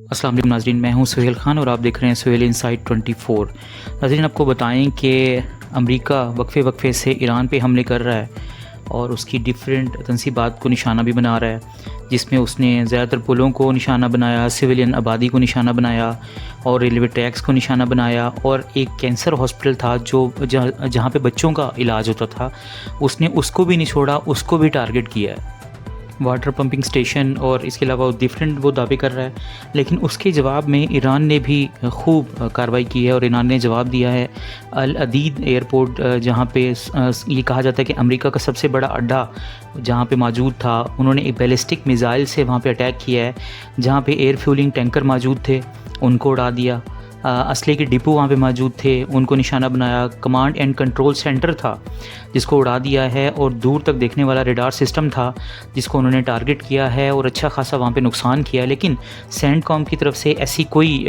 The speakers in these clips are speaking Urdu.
السلام علیکم ناظرین، میں ہوں سہیل خان اور آپ دیکھ رہے ہیں سہیل انسائٹ 24۔ ناظرین، آپ کو بتائیں کہ امریکہ وقفے سے ایران پہ حملے کر رہا ہے اور اس کی ڈیفرنٹ تنصیبات کو نشانہ بھی بنا رہا ہے، جس میں اس نے زیادہ تر پلوں کو نشانہ بنایا، سویلین آبادی کو نشانہ بنایا اور ریلوے ٹریکس کو نشانہ بنایا، اور ایک کینسر ہاسپٹل تھا جو جہاں پہ بچوں کا علاج ہوتا تھا، اس نے اس کو بھی نہیں چھوڑا، اس کو بھی ٹارگٹ کیا ہے۔ واٹر پمپنگ سٹیشن اور اس کے علاوہ ڈیفرنٹ وہ دعوے کر رہا ہے، لیکن اس کے جواب میں ایران نے بھی خوب کارروائی کی ہے اور ایران نے جواب دیا ہے۔ العدید ایئرپورٹ، جہاں پہ یہ کہا جاتا ہے کہ امریکہ کا سب سے بڑا اڈا جہاں پہ موجود تھا، انہوں نے ایک بیلسٹک میزائل سے وہاں پہ اٹیک کیا ہے، جہاں پہ ایئر فیولنگ ٹینکر موجود تھے ان کو اڑا دیا، اسلحے کے ڈپو وہاں پہ موجود تھے ان کو نشانہ بنایا، کمانڈ اینڈ کنٹرول سینٹر تھا جس کو اڑا دیا ہے، اور دور تک دیکھنے والا ریڈار سسٹم تھا جس کو انہوں نے ٹارگٹ کیا ہے اور اچھا خاصا وہاں پہ نقصان کیا ہے، لیکن سینڈ کام کی طرف سے ایسی کوئی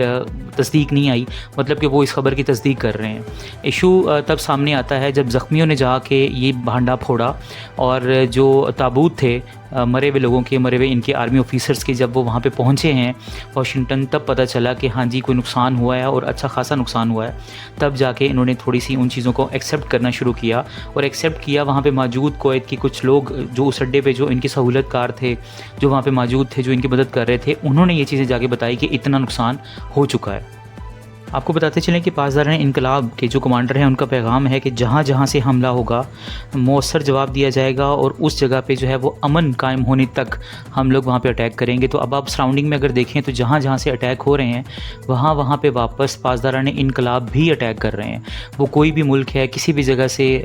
تصدیق نہیں آئی، مطلب کہ وہ اس خبر کی تصدیق کر رہے ہیں۔ ایشو تب سامنے آتا ہے جب زخمیوں نے جا کے یہ بھانڈا پھوڑا، اور جو تابوت تھے مرے ہوئے لوگوں کے، مرے ہوئے ان کے آرمی آفیسرز کے، جب وہ وہاں پہ پہنچے ہیں واشنگٹن، تب پتہ چلا کہ ہاں جی کوئی نقصان ہوا ہے اور اچھا خاصا نقصان ہوا ہے۔ تب جا کے انہوں نے تھوڑی سی ان چیزوں کو ایکسیپٹ کرنا شروع کیا، اور ایکسیپٹ کیا وہاں پہ موجود کویت کے کچھ لوگ جو اس اڈے پہ جو ان کی سہولت کار تھے، جو وہاں پہ موجود تھے، جو ان کی مدد کر رہے تھے، انہوں نے یہ چیزیں جا کے بتائی کہ اتنا نقصان ہو چکا ہے۔ آپ کو بتاتے چلیں کہ پاسداران انقلاب کے جو کمانڈر ہیں ان کا پیغام ہے کہ جہاں جہاں سے حملہ ہوگا مؤثر جواب دیا جائے گا، اور اس جگہ پہ جو ہے وہ امن قائم ہونے تک ہم لوگ وہاں پہ اٹیک کریں گے۔ تو اب آپ سراؤنڈنگ میں اگر دیکھیں تو جہاں جہاں سے اٹیک ہو رہے ہیں وہاں پہ واپس پاسداران انقلاب بھی اٹیک کر رہے ہیں۔ وہ کوئی بھی ملک ہے، کسی بھی جگہ سے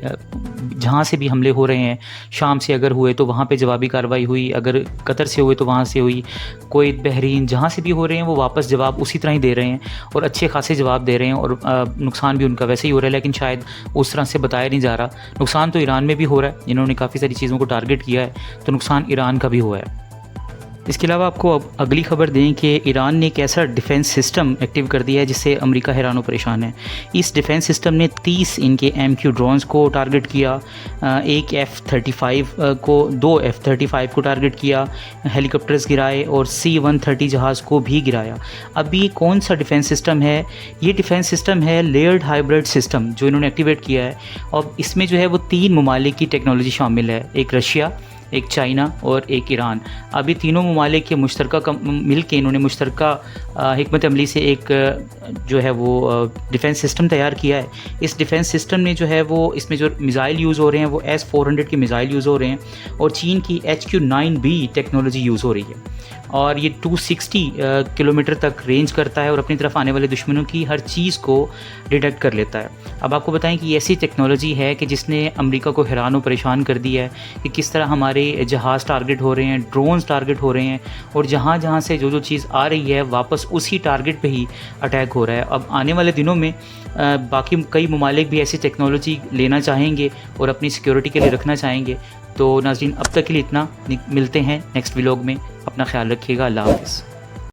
جہاں سے بھی حملے ہو رہے ہیں، شام سے اگر ہوئے تو وہاں پہ جوابی کارروائی ہوئی، اگر قطر سے ہوئے تو وہاں سے ہوئی، کویت، بحرین، جہاں سے بھی ہو رہے ہیں وہ واپس جواب اسی طرح ہی دے رہے ہیں اور اچھے خاصے جواب دے رہے ہیں، اور نقصان بھی ان کا ویسے ہی ہو رہا ہے، لیکن شاید اس طرح سے بتایا نہیں جا رہا۔ نقصان تو ایران میں بھی ہو رہا ہے، انہوں نے کافی ساری چیزوں کو ٹارگٹ کیا ہے، تو نقصان ایران کا بھی ہوا ہے۔ اس کے علاوہ آپ کو اب اگلی خبر دیں کہ ایران نے ایک ایسا ڈیفنس سسٹم ایکٹیو کر دیا ہے جس سے امریکہ حیران و پریشان ہے۔ اس ڈیفنس سسٹم نے 30 ان کے MQ ڈرونز کو ٹارگٹ کیا، ایک F-35 کو، 2 F-35 کو ٹارگٹ کیا، ہیلی کاپٹرز گرائے اور C-130 جہاز کو بھی گرایا۔ اب یہ کون سا ڈیفنس سسٹم ہے؟ یہ ڈیفنس سسٹم ہے لیئرڈ ہائبرڈ سسٹم جو انہوں نے ایکٹیویٹ کیا ہے، اور اس میں جو ہے وہ 3 ممالک کی ٹیکنالوجی شامل ہے، ایک رشیا، ایک چائنا اور ایک ایران۔ اب یہ تینوں ممالک کے مشترکہ مل کے انہوں نے مشترکہ حکمت عملی سے ایک جو ہے وہ ڈیفنس سسٹم تیار کیا ہے۔ اس ڈیفنس سسٹم نے جو ہے وہ اس میں جو میزائل یوز ہو رہے ہیں وہ S-400 کے میزائل یوز ہو رہے ہیں، اور چین کی HQ-9B ٹیکنالوجی یوز ہو رہی ہے، اور یہ 260 کلومیٹر تک رینج کرتا ہے اور اپنی طرف آنے والے دشمنوں کی ہر چیز کو ڈیٹیکٹ کر لیتا ہے۔ اب آپ کو بتائیں کہ یہ ایسی ٹیکنالوجی ہے کہ جس نے امریکہ کو حیران و پریشان کر دیا ہے کہ کس طرح ہمارے جہاز ٹارگٹ ہو رہے ہیں، ڈرونز ٹارگٹ ہو رہے ہیں، اور جہاں جہاں سے جو چیز آ رہی ہے واپس اسی ٹارگٹ پہ ہی اٹیک ہو رہا ہے۔ اب آنے والے دنوں میں باقی کئی ممالک بھی ایسی ٹیکنالوجی لینا چاہیں گے اور اپنی سیکیورٹی کے لیے رکھنا چاہیں گے۔ تو ناظرین، اب تک کے لیے اتنا، ملتے ہیں نیکسٹ ولاگ میں، اپنا خیال رکھیے گا، اللہ حافظ۔